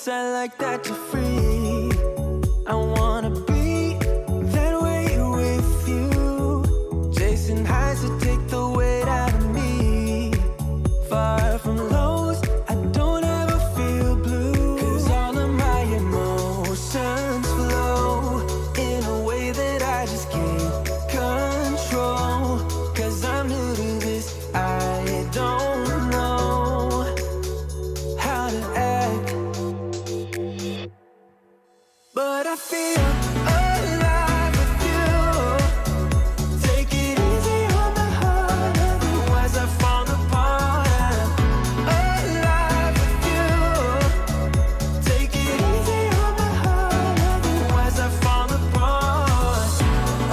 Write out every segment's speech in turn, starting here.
I like that you're free. I wanna be that way with you. Chasing highs to take the weight out of me. Far from lows, I don't ever feel blue. 'Cause all of my emotions flow in a way that I just can't control. 'Cause I'm new to this, I don't know how to act. But I feel alive with you. Take it easy on my heart, otherwise I fall apart. I'm alive with you. Take it easy on my heart, otherwise I fall apart.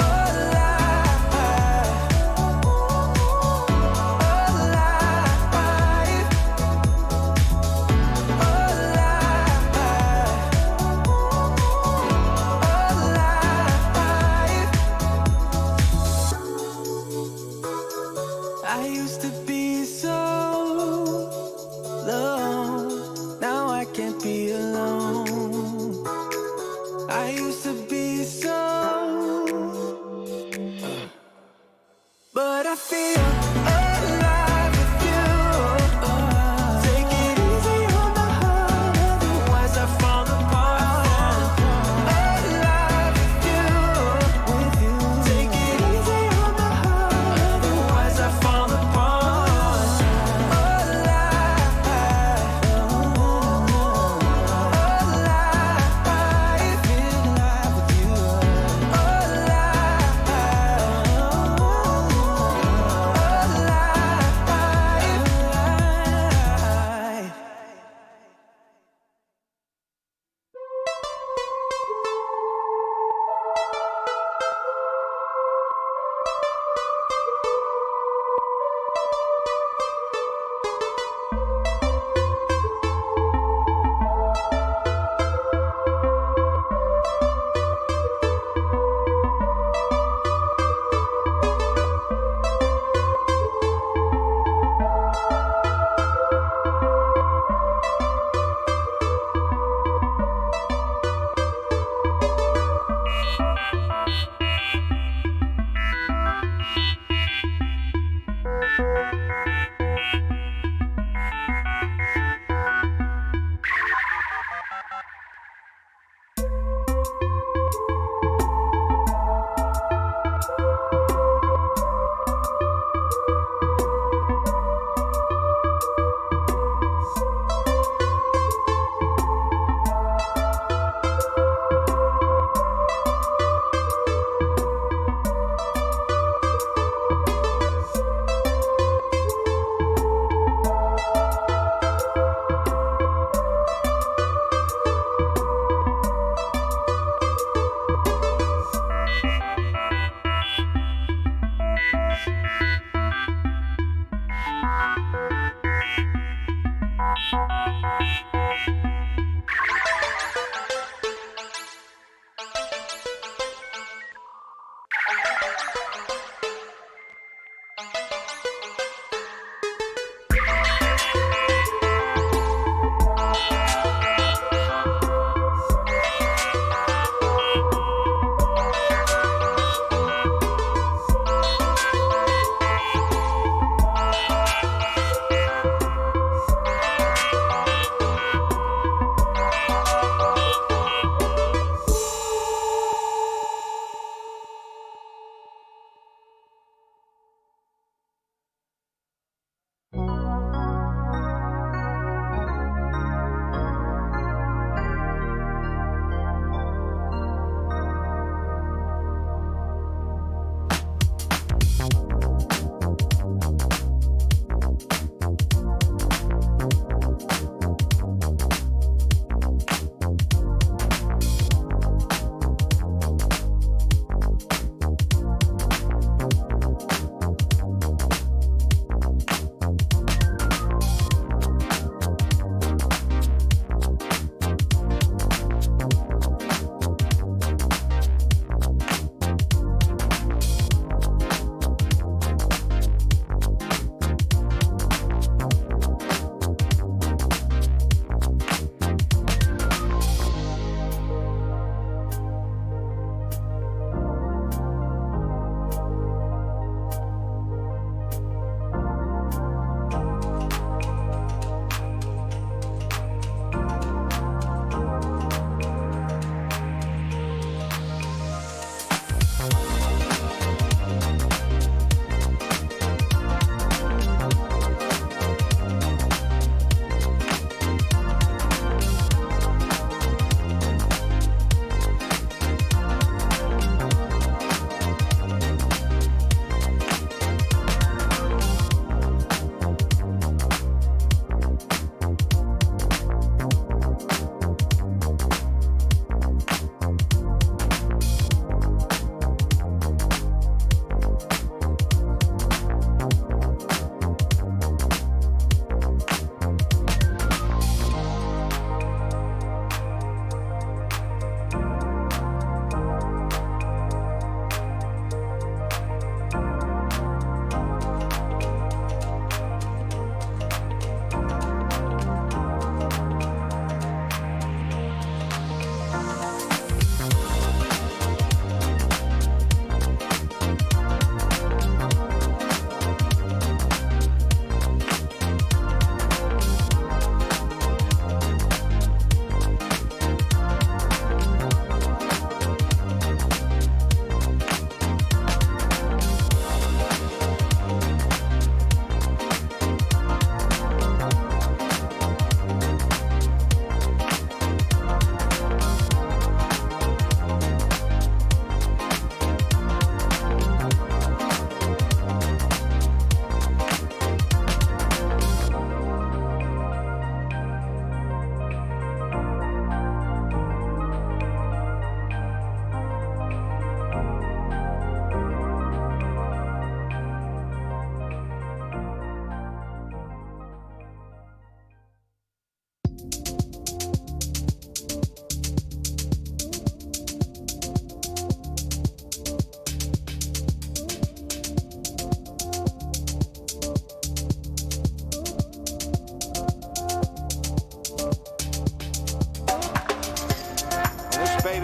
Alive, I used to be so low, now I can't be alone. I used to be so, but I feel alive with you. Take it easy on my heart, otherwise I fall apart. Alive with you. Take it easy on my heart, otherwise I fall apart.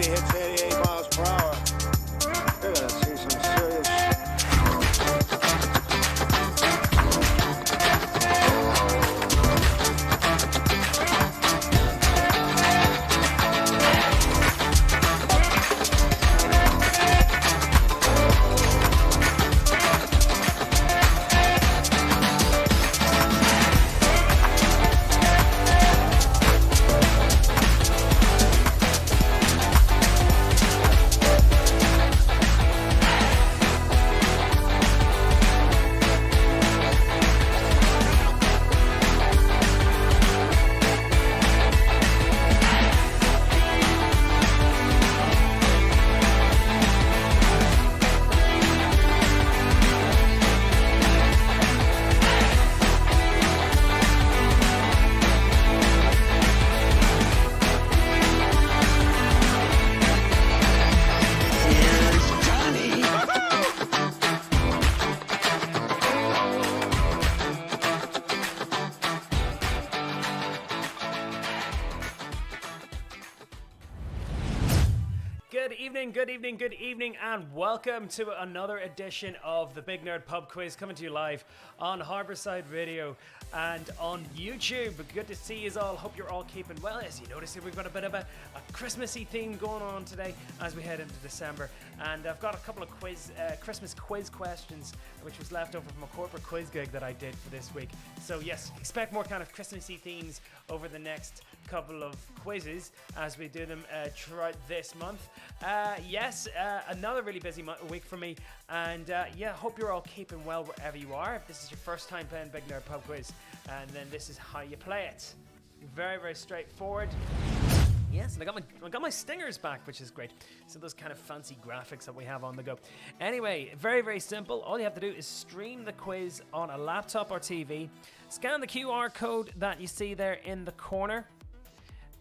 hits 88 miles per hour. You're gonna see some serious shit. Good evening, and welcome to another edition of the Big Nerd Pub Quiz, coming to you live on Harbourside Radio and on YouTube. Good to see you all. Hope you're all keeping well. As you notice, we've got a bit of a Christmassy theme going on today as we head into December, and I've got a couple of Christmas quiz questions, which was left over from a corporate quiz gig that I did for this week. So yes, expect more kind of Christmassy themes over the next couple of quizzes as we do them throughout this month. Another really busy week for me, and hope you're all keeping well wherever you are. If this is your first time playing Big Nerd Pub Quiz, and then this is how you play it. Very, very straightforward. Yes, and I got my stingers back, which is great. So those kind of fancy graphics that we have on the go. Anyway, very, very simple. All you have to do is stream the quiz on a laptop or TV. Scan the QR code that you see there in the corner.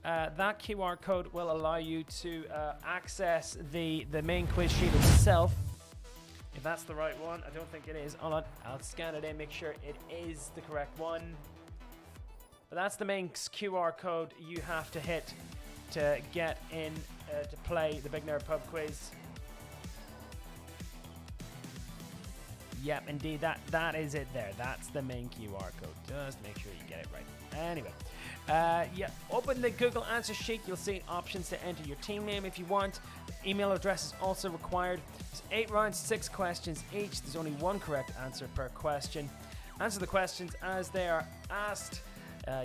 That QR code will allow you to access the main quiz sheet itself. If that's the right one, I don't think it is. I'll scan it in, make sure it is the correct one. But that's the main QR code you have to hit to get in to play the Big Nerd Pub Quiz. Yep, indeed, that is it there. That's the main QR code. Just make sure you get it right. Anyway, open the Google Answer sheet. You'll see options to enter your team name if you want. The email address is also required. There's 8 rounds, 6 questions each. There's only one correct answer per question. Answer the questions as they are asked.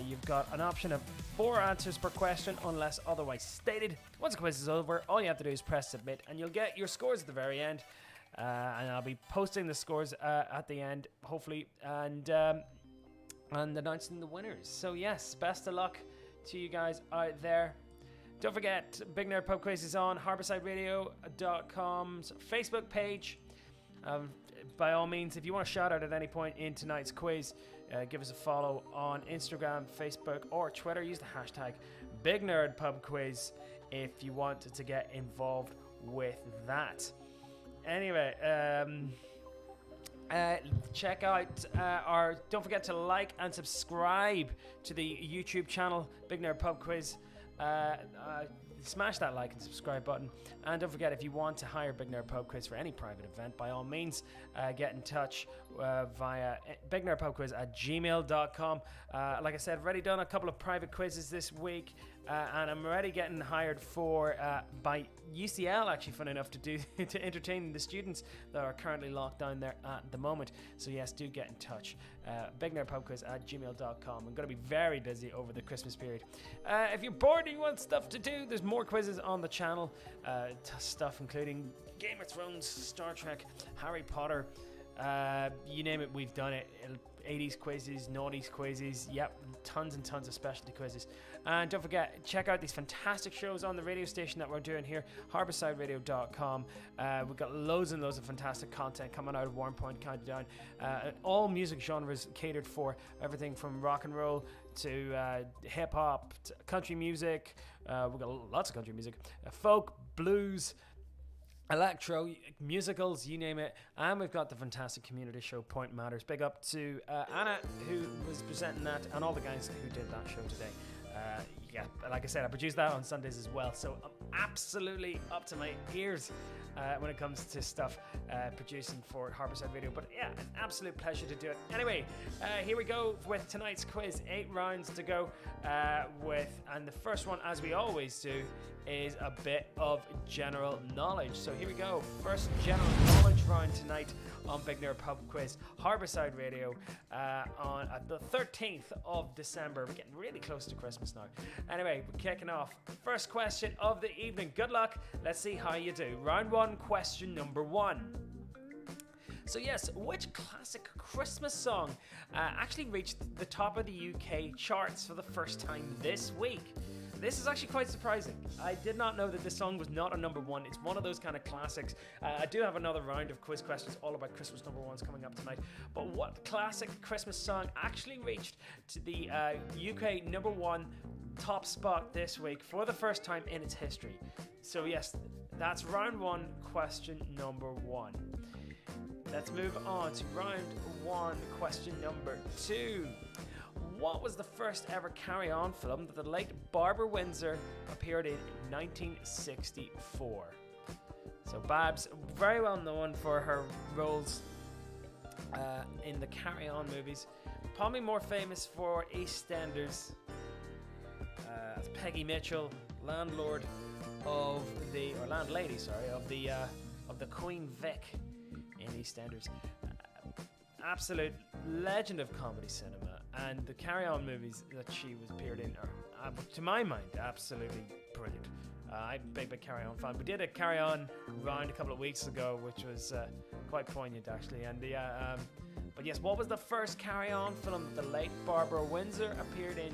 You've got an option of 4 answers per question unless otherwise stated. Once the quiz is over, all you have to do is press submit, and you'll get your scores at the very end. And I'll be posting the scores at the end, hopefully, and announcing the winners. So yes, best of luck to you guys out there. Don't forget, Big Nerd Pub Quiz is on Harbourside.com's Facebook page. By all means, if you want to shout out at any point in tonight's quiz, give us a follow on Instagram, Facebook, or Twitter. Use the hashtag BigNerdPubQuiz if you want to get involved with that. Anyway, check out don't forget to like and subscribe to the YouTube channel Big Nerd Pub Quiz. Smash that like and subscribe button, and don't forget, if you want to hire Big Nerd Pub Quiz for any private event, by all means get in touch via BigNerdPubQuiz@gmail.com. Like I said, I've already done a couple of private quizzes this week, and I'm already getting hired for by UCL, actually, fun enough, to entertain the students that are currently locked down there at the moment. So yes, do get in touch. BigNerdPubQuiz@gmail.com. I'm going to be very busy over the Christmas period. If you're bored and you want stuff to do, there's more quizzes on the channel. Stuff including Game of Thrones, Star Trek, Harry Potter, you name it, we've done it. 80s quizzes, noughties quizzes, yep, tons and tons of specialty quizzes. And don't forget, check out these fantastic shows on the radio station that we're doing here, Harbourside.radio.com. We've got loads and loads of fantastic content coming out of Warmpoint Countdown. All music genres catered for, everything from rock and roll to hip-hop, to country music. We've got lots of country music, folk, blues, electro, musicals, you name it. And we've got the fantastic community show Point Matters. Big up to Anna, who was presenting that, and all the guys who did that show today. yeah, like I said, I produce that on Sundays as well. So I'm absolutely up to my ears when it comes to stuff producing for Harbourside Radio. But yeah, an absolute pleasure to do it. Anyway, here we go with tonight's quiz. 8 rounds to go and the first one, as we always do, is a bit of general knowledge. So here we go. First general knowledge round tonight on Big Nerd Pub Quiz, Harbourside Radio, on the 13th of December. We're getting really close to Christmas now. Anyway, we're kicking off. First question of the evening. Good luck. Let's see how you do. Round 1, question number 1. So yes, which classic Christmas song actually reached the top of the UK charts for the first time this week? This is actually quite surprising. I did not know that this song was not a number 1. It's one of those kind of classics. I do have another round of quiz questions all about Christmas number 1s coming up tonight. But what classic Christmas song actually reached to the UK number 1 top spot this week for the first time in its history? So yes, that's round 1, question number 1. Let's move on to round 1, question number 2. What was the first ever Carry On film that the late Barbara Windsor appeared in 1964? So Babs, very well known for her roles in the Carry On movies. Probably more famous for EastEnders as Peggy Mitchell, landlady, of the Queen Vic in EastEnders. Absolute legend of comedy cinema, and the Carry On movies that she was appeared in are, to my mind, absolutely brilliant. I'm a big Carry On fan. We did a Carry On round a couple of weeks ago, which was quite poignant actually. And but yes, what was the first Carry On film that the late Barbara Windsor appeared in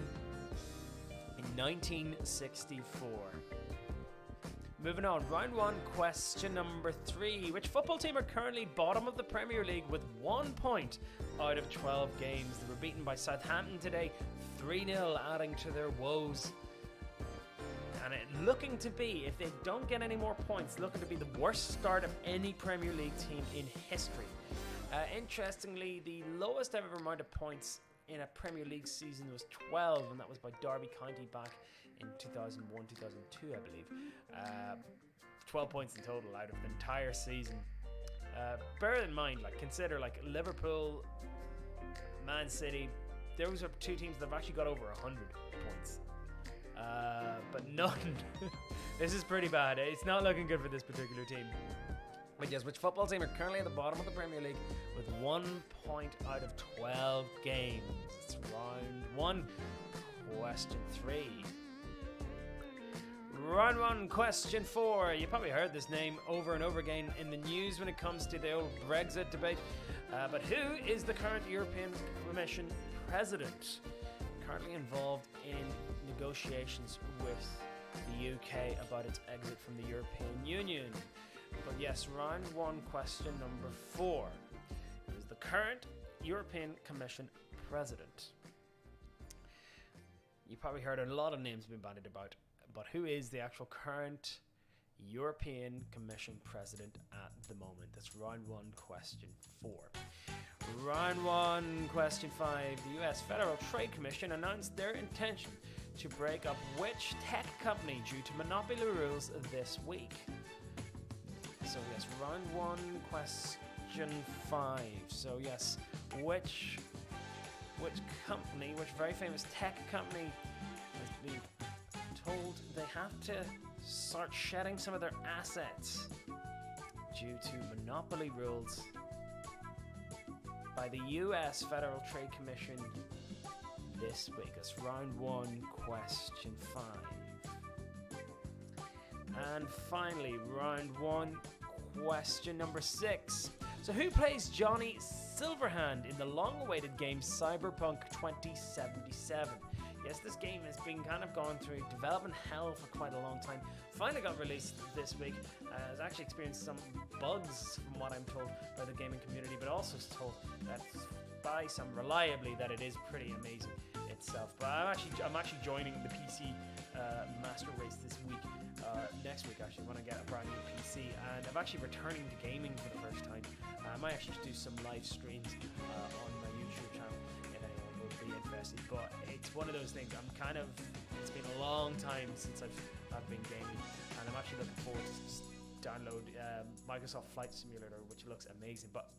1964? Moving on, round 1, question number 3. Which football team are currently bottom of the Premier League with 1 point out of 12 games? They were beaten by Southampton today, 3-0, adding to their woes. And it looking to be, if they don't get any more points, looking to be the worst start of any Premier League team in history. Interestingly, the lowest ever amount of points in a Premier League season was 12, and that was by Derby County back in 2001, 2002, I believe. 12 points in total out of the entire season. Bear in mind, consider Liverpool, Man City, those are 2 teams that have actually got over 100 points. But none. This is pretty bad. It's not looking good for this particular team. But yes, which football team are currently at the bottom of the Premier League with 1 point out of 12 games? It's round 1, question 3. Round 1, question 4. You probably heard this name over and over again in the news when it comes to the old Brexit debate. But who is the current European Commission president? Currently involved in negotiations with the UK about its exit from the European Union. But yes, round 1, question number 4. Who is the current European Commission president? You probably heard a lot of names being bandied about. But who is the actual current European Commission president at the moment? That's round 1, question 4. Round 1, question 5. The US Federal Trade Commission announced their intention to break up which tech company due to monopoly rules this week? So yes, round 1, question 5. So yes, which company, which very famous tech company has been told they have to start shedding some of their assets due to monopoly rules by the US Federal Trade Commission this week? That's round 1, question 5. And finally, round 1, question number 6. So who plays Johnny Silverhand in the long-awaited game Cyberpunk 2077? Yes, this game has been kind of gone through development hell for quite a long time. Finally got released this week. Has actually experienced some bugs from what I'm told by the gaming community, but also told that by some reliably that it is pretty amazing itself. But I'm actually joining the PC master race this week. Next week actually when I get a brand new PC, and I'm actually returning to gaming for the first time. I might actually do some live streams on my YouTube channel if anyone would be interested, but it's one of those things. It's been a long time since I've been gaming, and I'm actually looking forward to just download Microsoft Flight Simulator, which looks amazing. But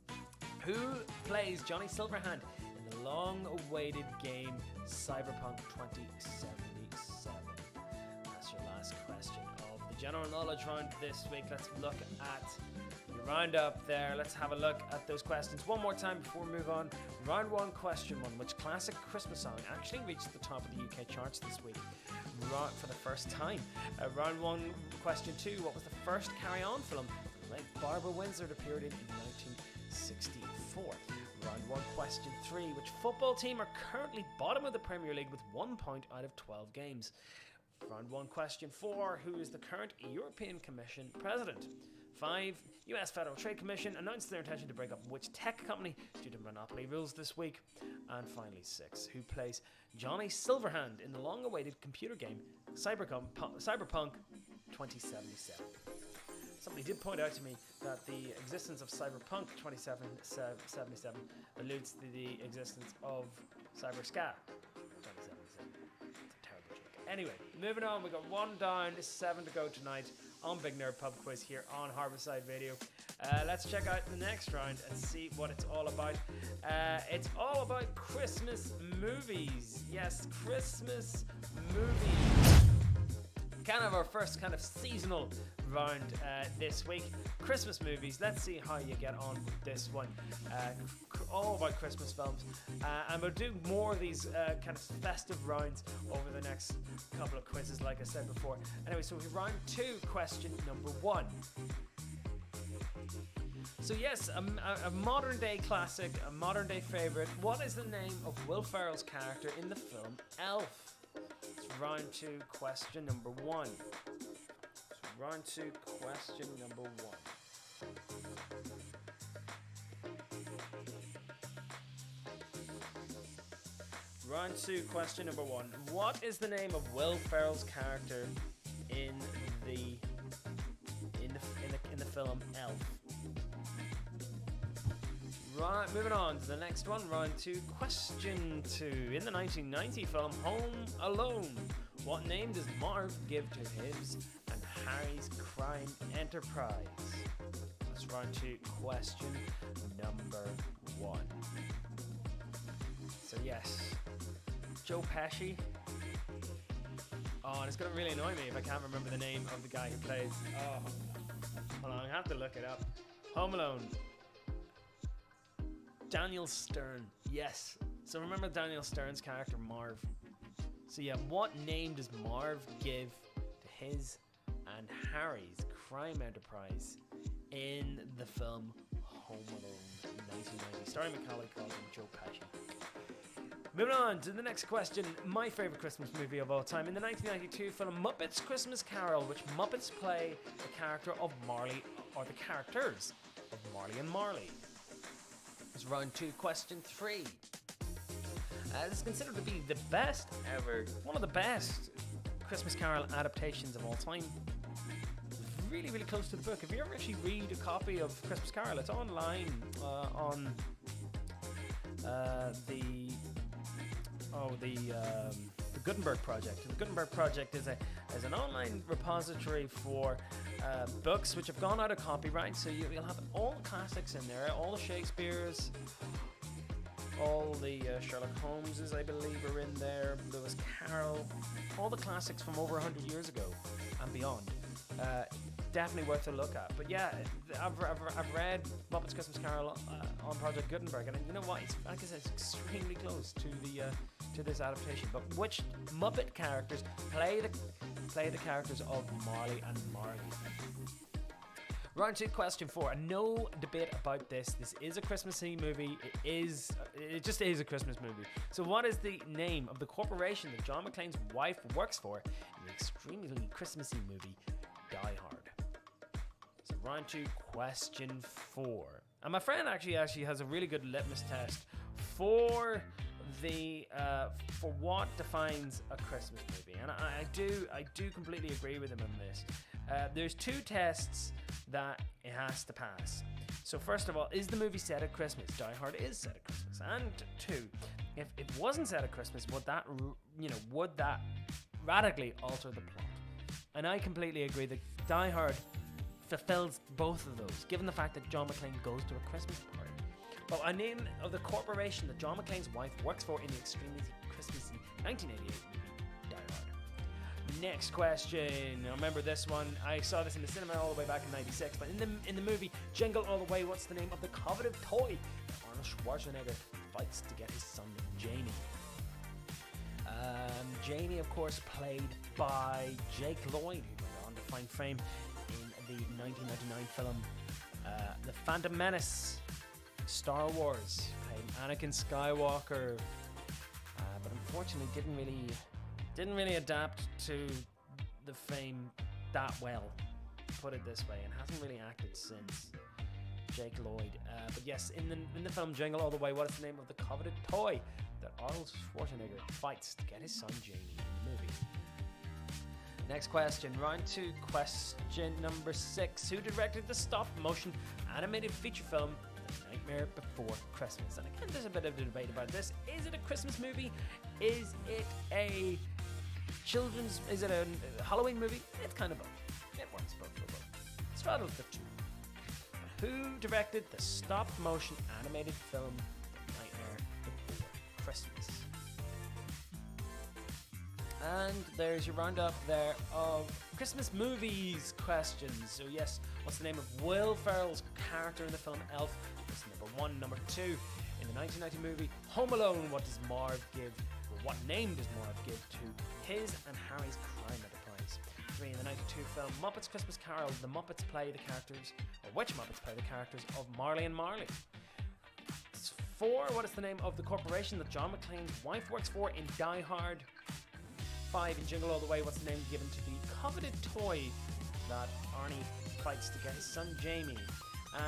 who plays Johnny Silverhand in the long-awaited game Cyberpunk 2077? That's your last question of the general knowledge round this week. Let's look at your roundup there. Let's have a look at those questions one more time before we move on. Round 1, question 1. Which classic Christmas song actually reached the top of the UK charts this week for the first time? Round 1, question 2. What was the first Carry On film that Barbara Windsor appeared in 1964? Round 1, question 3. Which football team are currently bottom of the Premier League with 1 point out of 12 games? Round 1, question 4. Who is the current European Commission President? 5. US Federal Trade Commission announced their intention to break up which tech company due to monopoly rules this week? And finally 6. Who plays Johnny Silverhand in the long-awaited computer game Cyberpunk 2077? Somebody did point out to me that the existence of Cyberpunk 2077 alludes to the existence of Cyberscat 2077. It's a terrible joke. Anyway, moving on, we got 1 down, 7 to go tonight on Big Nerd Pub Quiz here on Harbourside Radio. Let's check out the next round and see what it's all about. It's all about Christmas movies. Yes, Christmas movies. Kind of our first kind of seasonal round this week. Christmas movies. Let's see how you get on with this one. All about Christmas films. And we'll do more of these kind of festive rounds over the next couple of quizzes, like I said before. Anyway, so round 2, question number 1. So yes, a modern day classic, a modern day favorite. What is the name of Will Ferrell's character in the film Elf? It's round 2, question number 1. So round 2, question number 1. Round 2, question number 1. What is the name of Will Ferrell's character in the film Elf? Right, moving on to the next one, round 2, question 2. In the 1990 film Home Alone, what name does Marv give to his and Harry's crime enterprise? That's round 2, question number 1. So yes, Joe Pesci. Oh, and it's going to really annoy me if I can't remember the name of the guy who plays. Oh, hold on, I have to look it up. Home Alone. Daniel Stern, yes. So remember Daniel Stern's character Marv. So yeah, what name does Marv give to his and Harry's crime enterprise in the film Home Alone 1990? Starring Macaulay Culkin and Joe Pesci. Moving on to the next question, my favourite Christmas movie of all time. In the 1992 film Muppets Christmas Carol, which Muppets play the character of Marley, or the characters of Marley and Marley? It's round 2, question 3. It's considered to be the best ever, one of the best Christmas Carol adaptations of all time. Really, really close to the book. If you ever actually read a copy of Christmas Carol, it's online on the Gutenberg Project. The Gutenberg Project is an online repository for books which have gone out of copyright, so you'll have all the classics in there, all the Shakespeare's, all the Sherlock Holmeses, I believe, are in there, Lewis Carroll, all the classics from over 100 years ago and beyond. Definitely worth a look at. But yeah, I've read Muppets Christmas Carol on Project Gutenberg, and you know what? It's, like I said, it's extremely close to this adaptation. But which Muppet characters play the characters of Marley and Marley? Round 2, question 4. No debate about this. This is a Christmassy movie. It just is a Christmas movie. So what is the name of the corporation that John McClane's wife works for in the extremely Christmassy movie Die Hard? So round 2, question 4. And my friend actually has a really good litmus test for for what defines a Christmas movie, and I do completely agree with him on this. There's 2 tests that it has to pass. So first of all, is the movie set at Christmas? Die Hard is set at Christmas. And 2, if it wasn't set at Christmas, would that radically alter the plot? And I completely agree that Die Hard fulfills both of those, given the fact that John McClane goes to a Christmas party. But a name of the corporation that John McClane's wife works for in the extremely Christmassy 1988 movie Die Hard. Next question. Now remember this one. I saw this in the cinema all the way back in '96. But in the movie Jingle All the Way, what's the name of the coveted toy that Arnold Schwarzenegger fights to get his son Jamie? Jamie, of course, played by Jake Lloyd, who went on to find fame in the 1999 film The Phantom Menace. Star Wars, played Anakin Skywalker, but unfortunately didn't really adapt to the fame that well, put it this way, and hasn't really acted since. Jake Lloyd, but yes, in the film Jingle All the Way, what is the name of the coveted toy that Arnold Schwarzenegger fights to get his son Jamie in the movie? Next question, round 2, question number 6. Who directed the stop-motion animated feature film The Nightmare Before Christmas? And again, there's a bit of a debate about this. Is it a Christmas movie? Is it a Halloween movie? It's kind of both. It works both for both. Straddles the two. Who directed the stop-motion animated film The Nightmare Before Christmas? And there's your roundup there of Christmas movies questions. So yes, what's the name of Will Ferrell's character in the film Elf? That's number 1. Number 2, in the 1990 movie Home Alone, what name does Marv give to his and Harry's crime enterprise? 3, in the 92 film Muppets Christmas Carol, which Muppets play the characters of Marley and Marley? 4, what is the name of the corporation that John McClane's wife works for in Die Hard? 5, in Jingle All the Way, what's the name given to the coveted toy that Arnie fights to get his son Jamie?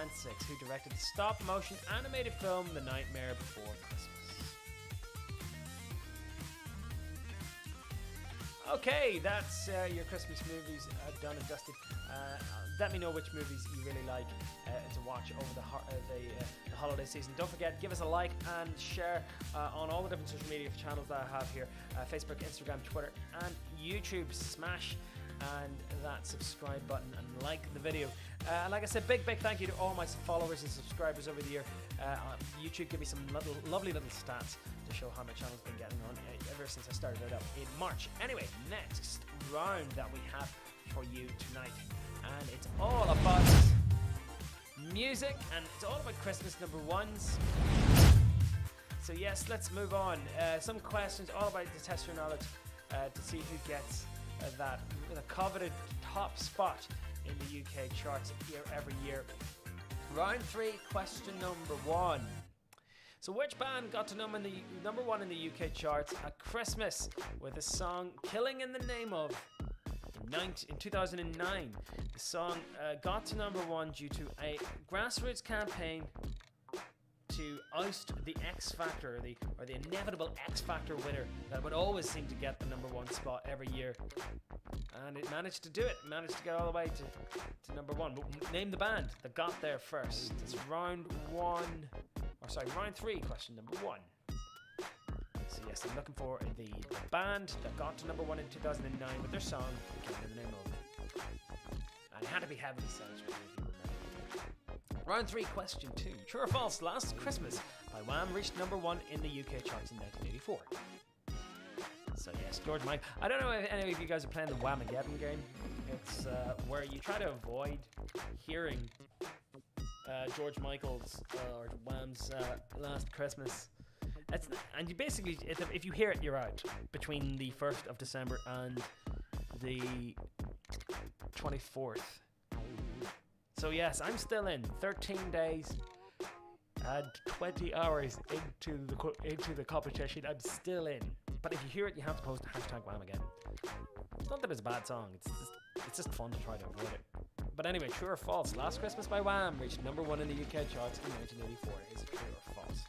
And 6, who directed the stop-motion animated film The Nightmare Before Christmas? Okay, that's your Christmas movies done and dusted. Let me know which movies you really like to watch over the holiday season. Don't forget, give us a like and share on all the different social media channels that I have here. Facebook, Instagram, Twitter and YouTube. Smash and that subscribe button and like the video. Like I said, big thank you to all my followers and subscribers over the year. YouTube give me some lovely little stats to show how my channel's been getting on ever since I started it up in March. Anyway, next round that we have for you tonight, and it's all about music and it's all about Christmas number ones. So yes, let's move on. Some questions all about to test your knowledge to see who gets the coveted top spot in the UK charts every year. Round 3, question number 1. So which band got to number 1 in the UK charts at Christmas with the song Killing in the Name Of in 2009? The song got to number 1 due to a grassroots campaign to oust the X Factor, or the inevitable X Factor winner that would always seem to get the number 1 spot every year. And it managed to do it. It managed to get all the way to number 1. But name the band that got there first. It's round 3, question number 1. So yes, I'm looking for the band that got to number 1 in 2009 with their song Killing in the Name Of. And it had to be heavily censored, if you remember. Round 3, question 2. True or false? Last Christmas by Wham reached number 1 in the UK charts in 1984. So yes, George Michael. I don't know if any of you guys are playing the Whamageddon game. It's where you try to avoid hearing George Michael's or Wham's Last Christmas. And you basically, if you hear it, you're out between the 1st of December and the 24th. So yes, I'm still in 13 days and 20 hours into the competition. I'm still in. But if you hear it, you have to post #Whamageddon. It's not that it's a bad song. It's just fun to try to avoid it. But anyway, true or false? Last Christmas by Wham reached number 1 in the UK charts in 1984. Is it true or false?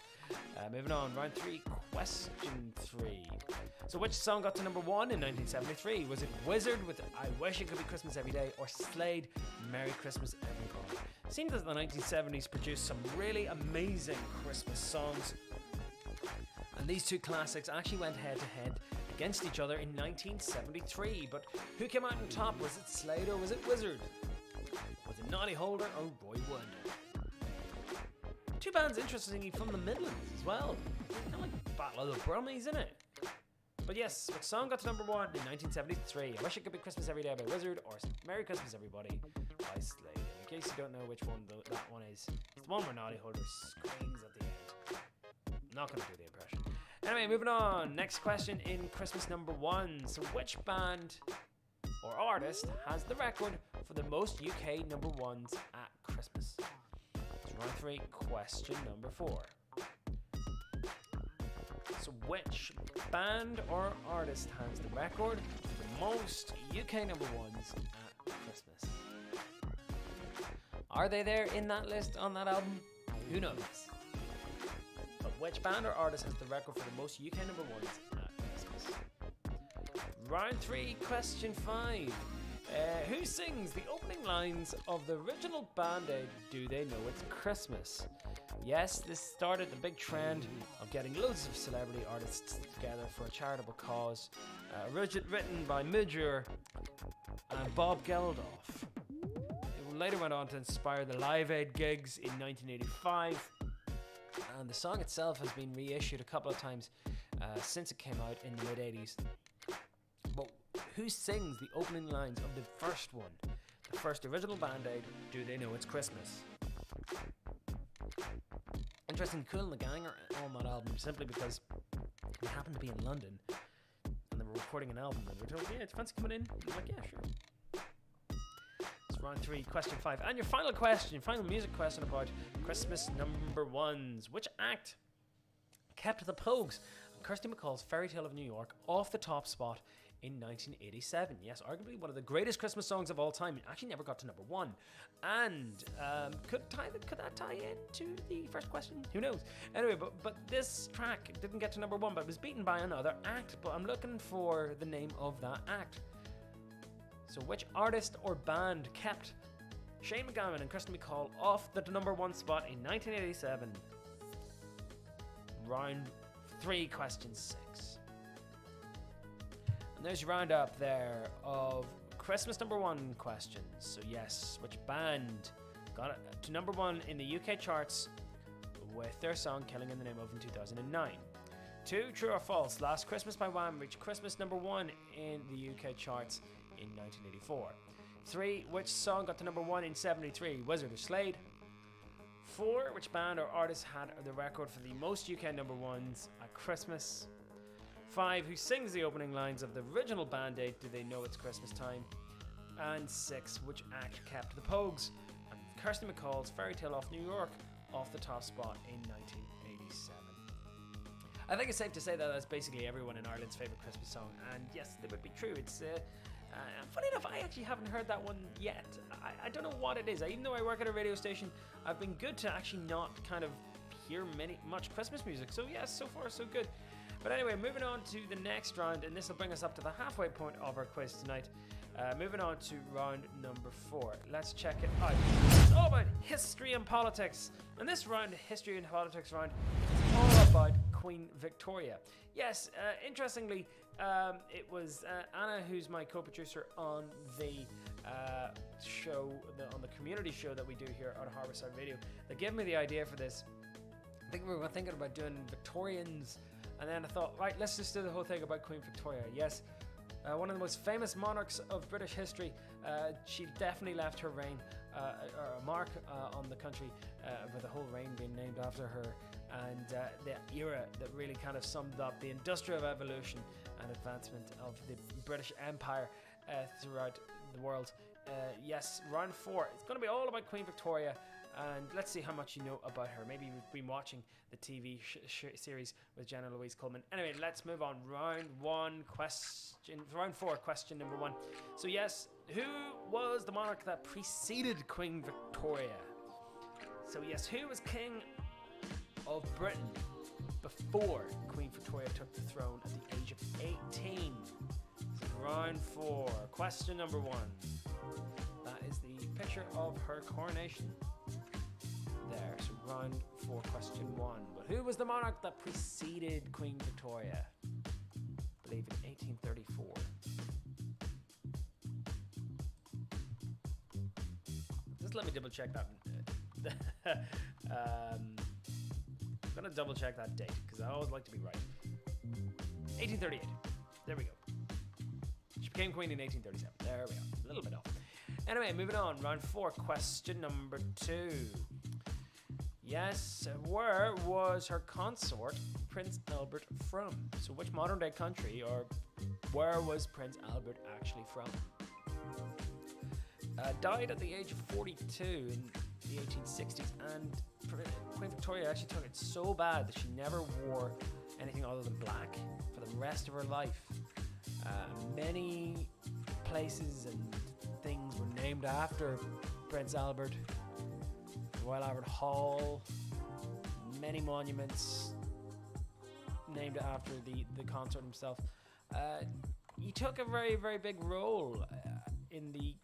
Moving on, round 3, question 3. So which song got to number 1 in 1973? Was it Wizard with I Wish It Could Be Christmas Every Day, or Slade, Merry Christmas Everybody? It seems that the 1970s produced some really amazing Christmas songs. And these two classics actually went head to head against each other in 1973. But who came out on top? Was it Slade or was it Wizard? Was it Noddy Holder or Roy Wood? Two bands, interestingly, from the Midlands as well. Kind of like Battle of the Brummies, isn't it? But yes, what song got to number 1 in 1973? I Wish It Could Be Christmas Every Day by Wizard, or Merry Christmas Everybody by Slade. In case you don't know which one that one is, it's the one where Noddy Holder screams at the end. I'm not going to do the impression. Anyway, moving on. Next question in Christmas number 1. So which band or artist has the record for the most UK number 1s at Christmas? It's round 3, question number 4. So which band or artist has the record for the most UK number 1s at Christmas? Are they there in that list on that album? Who knows? But which band or artist has the record for the most UK number 1s at Christmas? Round 3, question 5. Who sings the opening lines of the original Band-Aid, Do They Know It's Christmas? Yes, this started the big trend of getting loads of celebrity artists together for a charitable cause. Written by Midger and Bob Geldof. It later went on to inspire the Live Aid gigs in 1985. And the song itself has been reissued a couple of times since it came out in the mid-80s. But who sings the opening lines of the first one? The first original Band-Aid, Do They Know It's Christmas? Interesting, Kool and the Gang are on that album simply because they happened to be in London and they were recording an album and they were told, yeah, it's fancy coming in? And I'm like, yeah, sure. It's round 3, question 5. And your final question, final music question about Christmas number 1s. Which act kept the Pogues and Kirsty MacColl's Fairy Tale of New York off the top spot in 1987? Yes, arguably one of the greatest Christmas songs of all time. It actually never got to number 1. And could that tie into the first question? Who knows? Anyway, but this track didn't get to number 1, but it was beaten by another act. But I'm looking for the name of that act. So which artist or band kept Shane MacGowan and Kirsty MacColl off the number 1 spot in 1987? Round 3, question 6. There's your roundup there of Christmas number 1 questions. So yes, which band got it to number 1 in the UK charts with their song Killing in the Name of in 2009? 2, true or false, Last Christmas by Wham reached Christmas number 1 in the UK charts in 1984. 3, which song got to number 1 in 73, Wizard or Slade? 4, which band or artist had the record for the most UK number 1s at Christmas? 5, who sings the opening lines of the original Band-Aid, Do They Know It's Christmas Time? And 6, which act kept the Pogues and Kirsty MacColl's Fairy Tale of New York off the top spot in 1987? I think it's safe to say that that's basically everyone in Ireland's favourite Christmas song, and yes, they would be true. It's funny enough, I actually haven't heard that one yet. I don't know what it is. Even though I work at a radio station, I've been good to actually not kind of hear much Christmas music. So yes, so far so good. But anyway, moving on to the next round, and this will bring us up to the halfway point of our quiz tonight. Moving on to round number 4. Let's check it out. It's all about history and politics. And this round, history and politics round, is all about Queen Victoria. Yes, interestingly, it was Anna, who's my co-producer on the show, on the community show that we do here on Harbourside Radio, that gave me the idea for this. I think we were thinking about doing Victorians. And then I thought, right, let's just do the whole thing about Queen Victoria. Yes, one of the most famous monarchs of British history. She definitely left her reign, or a mark on the country, with the whole reign being named after her. And the era that really kind of summed up the industrial evolution and advancement of the British Empire throughout the world. Yes, round 4. It's going to be all about Queen Victoria. And let's see how much you know about her. Maybe you've been watching the TV series with Jenna Louise Coleman. Anyway, let's move on. Round 4, question number 1. So yes, who was the monarch that preceded Queen Victoria? So yes, who was king of Britain before Queen Victoria took the throne at the age of 18? So round 4, question number 1. That is the picture of her coronation. There. there. So round 4, question 1. But who was the monarch that preceded Queen Victoria? I believe in 1834. Just let me double check that. I'm going to double check that date because I always like to be right. 1838. There we go. She became queen in 1837. There we go. A little bit off. Anyway, moving on. Round 4, question number 2. Yes, where was her consort, Prince Albert, from? So which modern day country, or where was Prince Albert actually from? Died at the age of 42 in the 1860s, and Queen Victoria actually took it so bad that she never wore anything other than black for the rest of her life. Many places and things were named after Prince Albert. Royal Albert Hall, many monuments named after the consort himself. He took a very, very big role in the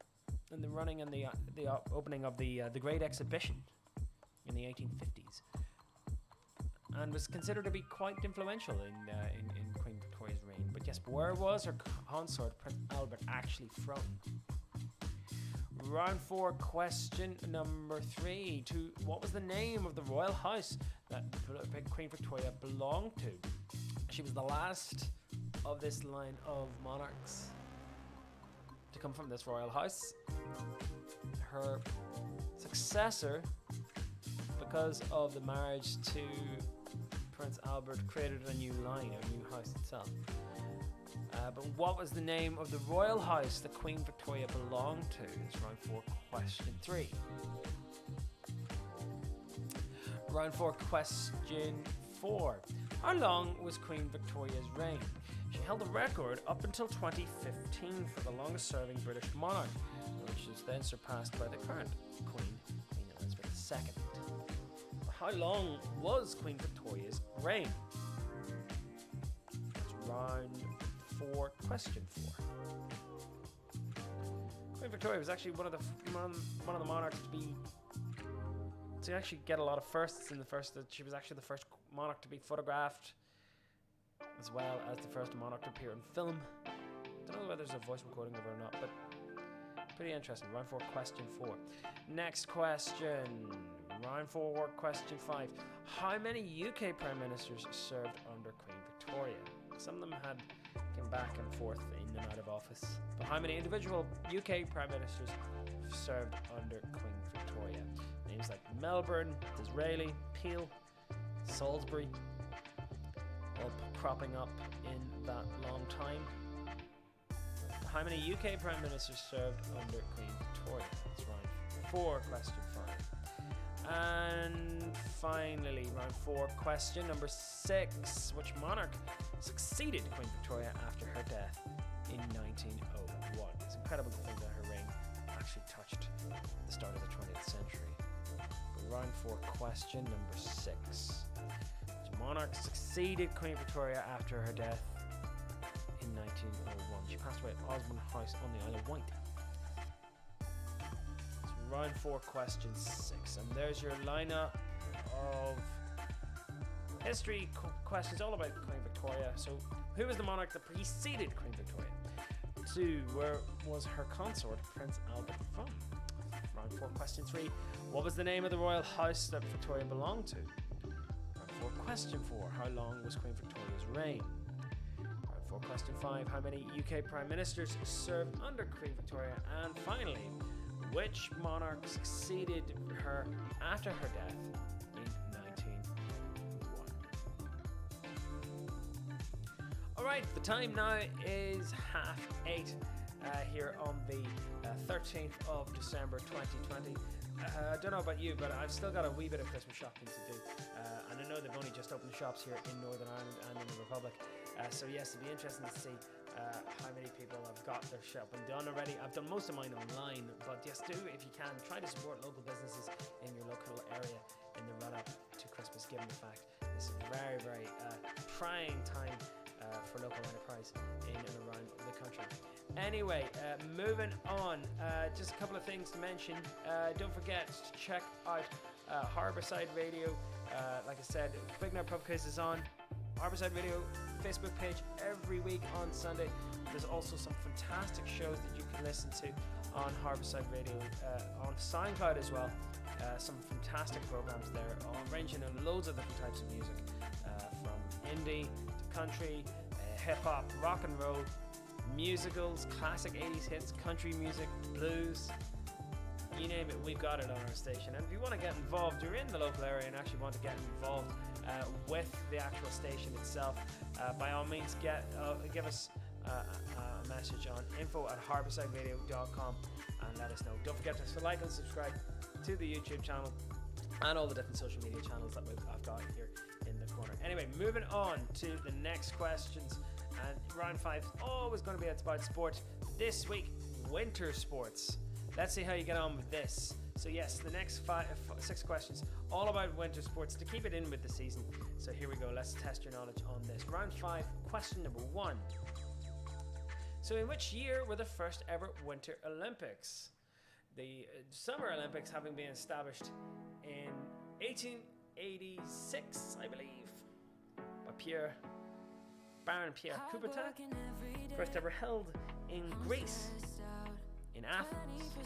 running and the opening of the Great Exhibition in the 1850s, and was considered to be quite influential in Queen Victoria's reign. But yes, where was her consort, Prince Albert, actually from? Round 4, question number 3. What was the name of the royal house that Queen Victoria belonged to? She was the last of this line of monarchs to come from this royal house. Her successor, because of the marriage to Prince Albert, created a new line, a new house itself. But what was the name of the royal house that Queen Victoria belonged to? It's round 4, question 3. Round 4, question 4. How long was Queen Victoria's reign? She held the record up until 2015 for the longest serving British monarch, which was then surpassed by the current Queen Elizabeth II. How long was Queen Victoria's reign? It's round 4, question 4. Queen Victoria was actually one of the monarchs to actually get a lot of firsts. She was actually the first monarch to be photographed, as well as the first monarch to appear in film. I don't know whether there's a voice recording of her or not, but pretty interesting. Round 4, question 4. Next question. Round 4, question 5. How many UK Prime Ministers served under Queen Victoria? Some of them came back and forth in and out of office. But how many individual UK Prime Ministers served under Queen Victoria? Names like Melbourne, Disraeli, Peel, Salisbury, all cropping up in that long time. How many UK Prime Ministers served under Queen Victoria? That's round 4, question 5. And finally, round 4, question number 6. Which monarch succeeded Queen Victoria after her death in 1901? It's incredible to think that her reign actually touched the start of the 20th century. But round 4, question number 6. Which monarch succeeded Queen Victoria after her death in 1901? She passed away at Osborne House on the Isle of Wight. Round 4, question 6, and there's your lineup of history questions all about Queen Victoria. So, who was the monarch that preceded Queen Victoria? 2, where was her consort, Prince Albert, from? Round 4, question 3, what was the name of the royal house that Victoria belonged to? Round 4, question 4, how long was Queen Victoria's reign? Round 4, question 5, how many UK Prime Ministers served under Queen Victoria? And finally, which monarch succeeded her after her death in 1901? Alright, the time now is 8:30 here on the 13th of December 2020. I don't know about you, but I've still got a wee bit of Christmas shopping to do. And I know they've only just opened shops here in Northern Ireland and in the Republic. So yes, it'll be interesting to see how many people have got their shopping done already. I've done most of mine online, but yes, do, if you can, try to support local businesses in your local area in the run-up to Christmas, given the fact this is a very, very trying time for local enterprise in and around the country. Anyway, moving on, just a couple of things to mention. Don't forget to check out Harbourside Radio. Like I said, Big Nerd Pub Quiz is on Harbourside Radio Facebook page every week on Sunday. There's also some fantastic shows that you can listen to on Harbourside Radio, on SoundCloud as well. Some fantastic programs there, all ranging in loads of different types of music, from indie to country, hip hop, rock and roll, musicals, classic 80s hits, country music, blues, you name it, we've got it on our station. And if you want to get involved, you're in the local area and actually want to get involved with the actual station itself, by all means give us a message on info@harboursideradio.com and let us know. Don't forget to like and subscribe to the YouTube channel and all the different social media channels that I've got here in the corner. Anyway, moving on to the next questions, and round 5 is always going to be about sport. This week, winter sports. Let's see how you get on with this. So yes, the next 6 questions, all about winter sports to keep it in with the season. So here we go, let's test your knowledge on this. Round 5, question number 1. So in which year were the first ever Winter Olympics? The Summer Olympics having been established in 1886, I believe, by Baron Pierre Coubertin. First ever held in Greece, in Athens.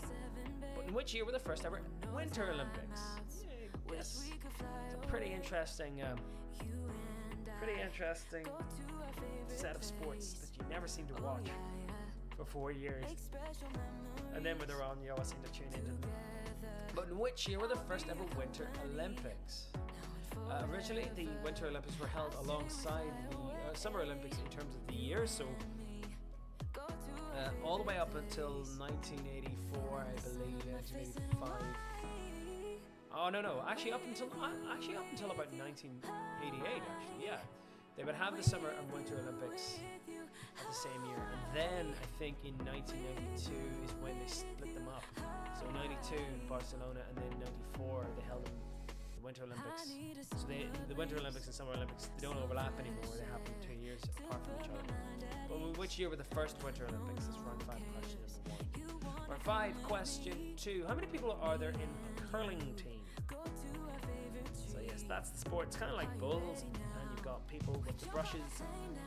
But in which year were the first ever Winter Olympics? Yes, it's a pretty interesting set of sports that you never seem to watch for 4 years, and then when they're on, you always seem to tune into them. But in which year were the first ever Winter Olympics? Originally, the Winter Olympics were held alongside the Summer Olympics in terms of the year, so all the way up until 1984, I believe, 1985. Oh no! Actually, up until about 1988. Actually, yeah, they would have the Summer and Winter Olympics at the same year, and then I think in 1992 is when they split them up. So 92 Barcelona, and then 94 they held the Winter Olympics. So the Winter Olympics and Summer Olympics, they don't overlap anymore. They happen 2 years apart from each other. But which year were the first Winter Olympics? That's round 5, question number 1. Round 5, question 2. How many people are there in a curling team? So yes, that's the sport. It's kind of like bowls, and you've got people with the brushes, and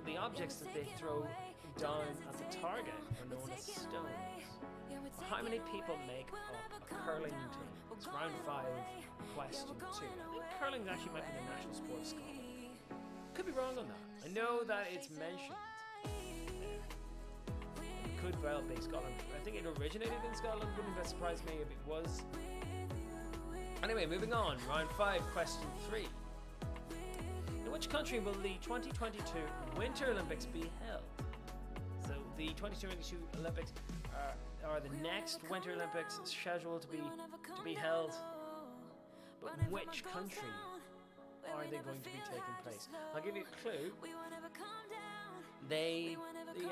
the objects that they throw down at the target are known as stones. How many people make up a curling team? It's round 5, question 2. I think curling actually might be the national sport of Scotland. Could be wrong on that. I know that it's mentioned. It could well be Scotland. I think it originated in Scotland. Wouldn't that surprise me if it was. Anyway, moving on. Round 5, question 3. In which country will the 2022 Winter Olympics be held? So the 2022 Olympics are the next Winter Olympics scheduled to be held. But in which country are they going to be taking place? I'll give you a clue. The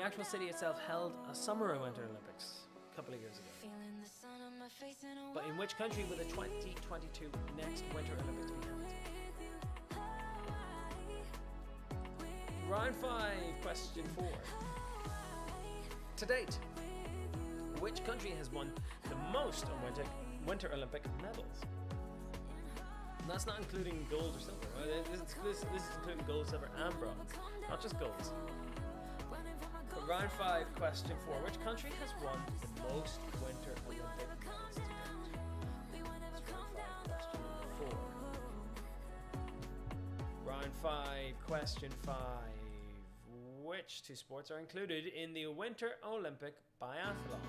actual city itself held a Summer and Winter Olympics a couple of years ago. But in which country will the 2022 next Winter Olympics be held? Round 5, question 4. To date, which country has won the most on Winter Olympic medals? And that's not including gold or silver. This is including gold, silver, and bronze, not just golds. But round 5, question 4. Which country has won the most Winter Olympic medals to date? That's round 5, question 4. Round 5, question 5. Which 2 sports are included in the Winter Olympic biathlon?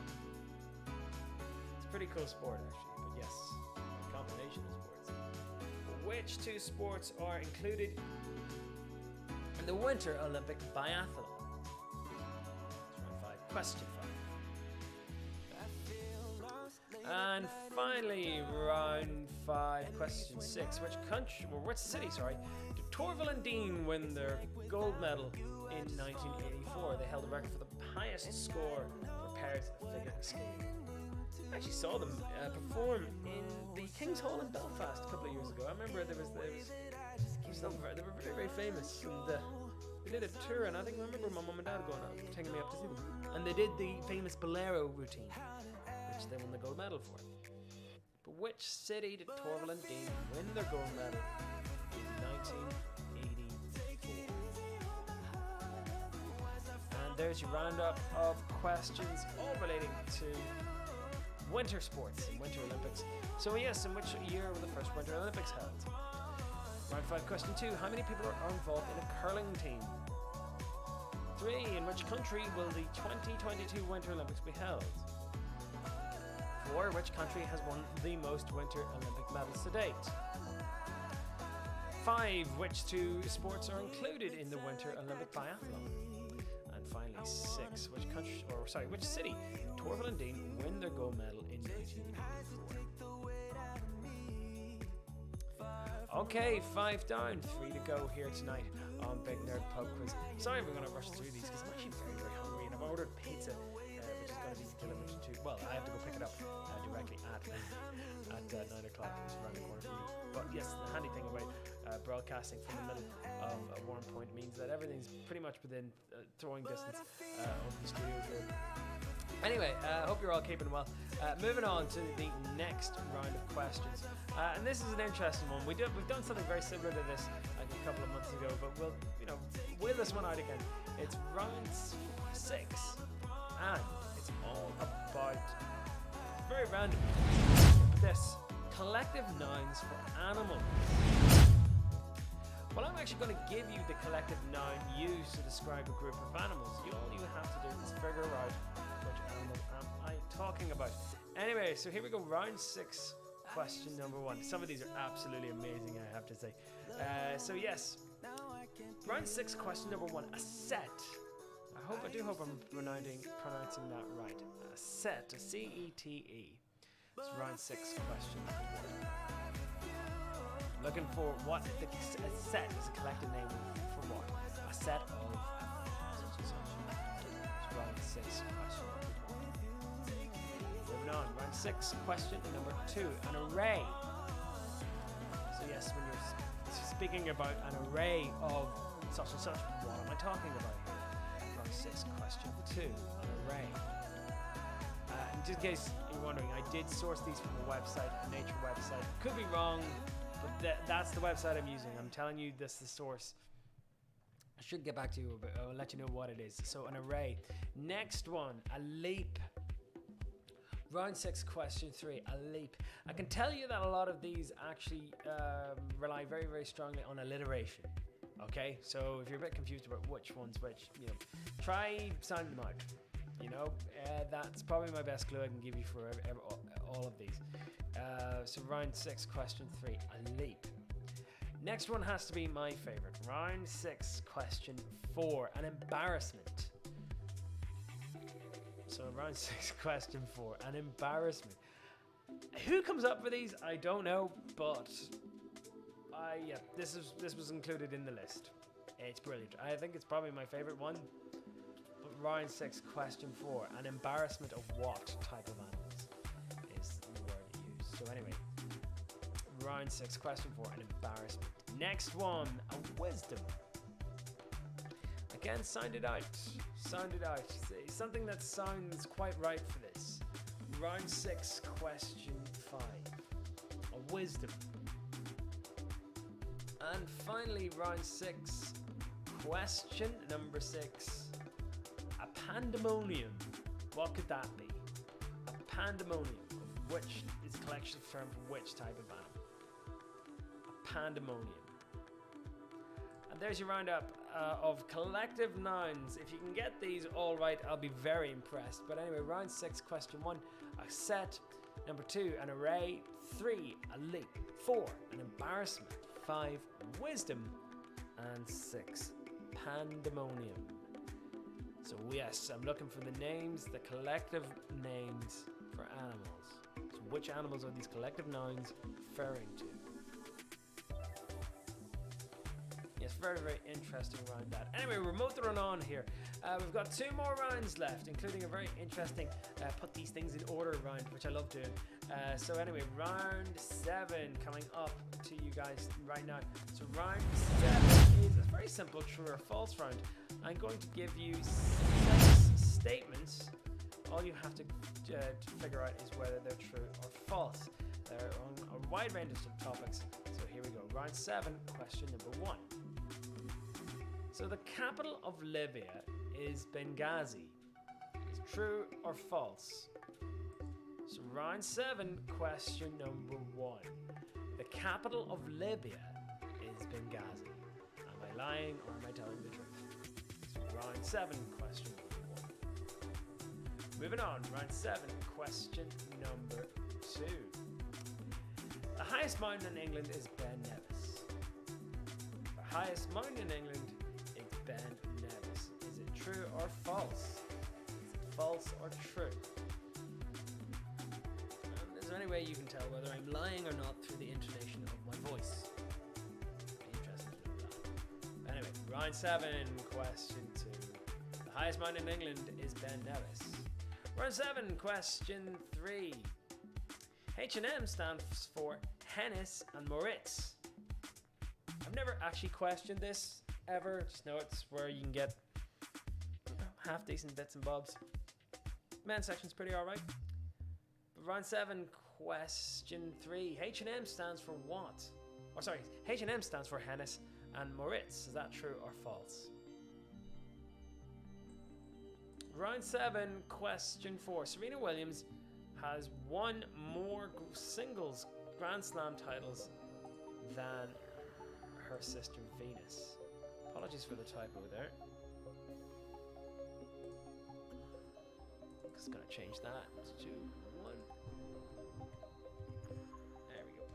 It's a pretty cool sport, actually, but yes, a combination of sports. Which 2 sports are included in the Winter Olympic biathlon? That's round 5, question 5. And finally, round 5, question 6. Which city, did Torvill and Dean win their gold medal in 1984? They held a record for the highest score for pairs figure skating. I actually saw them perform in the King's Hall in Belfast a couple of years ago. I remember they were very, very famous, and they did a tour, and I remember my mum and dad taking me up to see them, and they did the famous Bolero routine, which they won the gold medal for. But which city did Torvill and Dean win their gold medal in 1984? And there's your roundup of questions, all relating to winter sports and Winter Olympics. So yes, in which year were the first Winter Olympics held? Round 5, question 2. How many people are involved in a curling team? 3. In which country will the 2022 Winter Olympics be held? 4. Which country has won the most Winter Olympic medals to date? 5. Which 2 sports are included in the Winter Olympic biathlon? And finally, 6. Which city did Torvill and Dean win their gold medal in 1984? Okay, 5 down, 3 to go here tonight on Big Nerd Pub Quiz. Sorry we're going to rush through these because I'm actually very, very hungry and I've ordered pizza, which is going to be delivered to, well, I have to go pick it up directly at 9 o'clock. It's around the corner for me. But yes, the handy thing about broadcasting from the middle of a warm point means that everything's pretty much within throwing distance of the studio here. Anyway, I hope you're all keeping well. Moving on to the next round of questions, and this is an interesting one. We've done something very similar to this like a couple of months ago, but we'll wheel this one out again. It's round 6, and it's all about very random. This collective nouns for animals. Well, I'm actually going to give you the collective noun used to describe a group of animals. All you have to do is figure out which animal am I talking about. Anyway, so here we go, round 6, question number 1. Some of these are absolutely amazing, I have to say. So yes, round 6, question number 1, a set. I do hope I'm pronouncing that right. A set, a C-E-T-E. It's round 6, question number 1. Looking for what a set is a collective name for what? A set of such and such. It's round 6, question number 1. Moving on, round 6, question number 2, an array. So yes, when you're speaking about an array of such and such, what am I talking about here? Round 6, question 2, an array. And just in case you're wondering, I did source these from a website, a nature website. Could be wrong, but that's the website I'm using. I'm telling you this is the source. I should get back to you, but I'll let you know what it is. So an array. Next one, a leap. Round 6, question 3, a leap. I can tell you that a lot of these actually rely very, very strongly on alliteration. Okay, so if you're a bit confused about which one's which, try sounding them out. That's probably my best clue I can give you for all of these. So round 6, question 3, a leap. Next one has to be my favorite. Round 6, question 4, an embarrassment. So round 6, question 4, an embarrassment. Who comes up with these? I don't know, but this was included in the list. It's brilliant. I think it's probably my favorite one. But round 6, question 4, an embarrassment of what type of animals is the word used. So anyway, round 6, question 4, an embarrassment. Next one, a wisdom. Again, sound it out. Something that sounds quite right for this. Round 6, question 5, a wisdom. And finally, round 6, question number 6, a pandemonium. What could that be? A pandemonium, which is a collection term for which type of animal? A pandemonium. And there's your roundup of collective nouns. If you can get these all right, I'll be very impressed. But anyway, round 6, question 1, a set. Number 2, an array. 3, a leap. 4, an embarrassment. 5, wisdom. And 6, pandemonium. So yes, I'm looking for the names, the collective names for animals. So which animals are these collective nouns referring to? Yes, very, very interesting round that. Anyway, we're motoring on here. We've got 2 more rounds left, including a very interesting put these things in order round, which I love doing. So anyway, round 7 coming up to you guys right now. So round 7 is a very simple true or false round. I'm going to give you 6 statements. All you have to figure out is whether they're true or false. They're on a wide range of topics. So here we go. Round 7, question number 1. So the capital of Libya is Benghazi. Is true or false? So round 7, question number 1. The capital of Libya is Benghazi. Am I lying or am I telling the truth? So round 7, question number 1. Moving on, round 7, question number 2. The highest mountain in England is Ben Nevis. The highest mountain in England is Ben Nevis. Is it true or false? Is it false or true? Is there any way you can tell whether I'm lying or not through the intonation of my voice? Be interested to know that. Anyway, round 7, question 2. The highest mountain in England is Ben Nevis. Round 7, question 3. H&M stands for Hennes and Moritz. I've never actually questioned this ever. Just know it's where you can get half decent bits and bobs. Men's section's pretty alright. Round 7, question 3. H&M stands for what? Oh, sorry. H&M stands for Hennes and Moritz. Is that true or false? Round 7, question 4. Serena Williams has won more singles Grand Slam titles than her sister Venus. Apologies for the typo there. Just gonna change that to 1. There we go.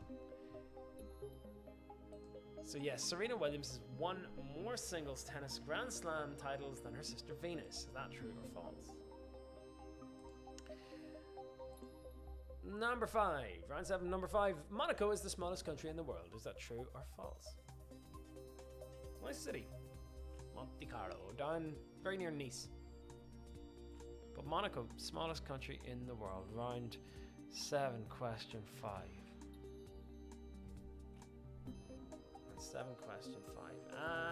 So yes, Serena Williams has won more singles tennis Grand Slam titles than her sister Venus. Is that true or false? Number 5. Round 7, number 5. Monaco is the smallest country in the world. Is that true or false? Nice city. Monte Carlo, down very near Nice. But Monaco, smallest country in the world. Round 7, question 5. Round 7, question 5.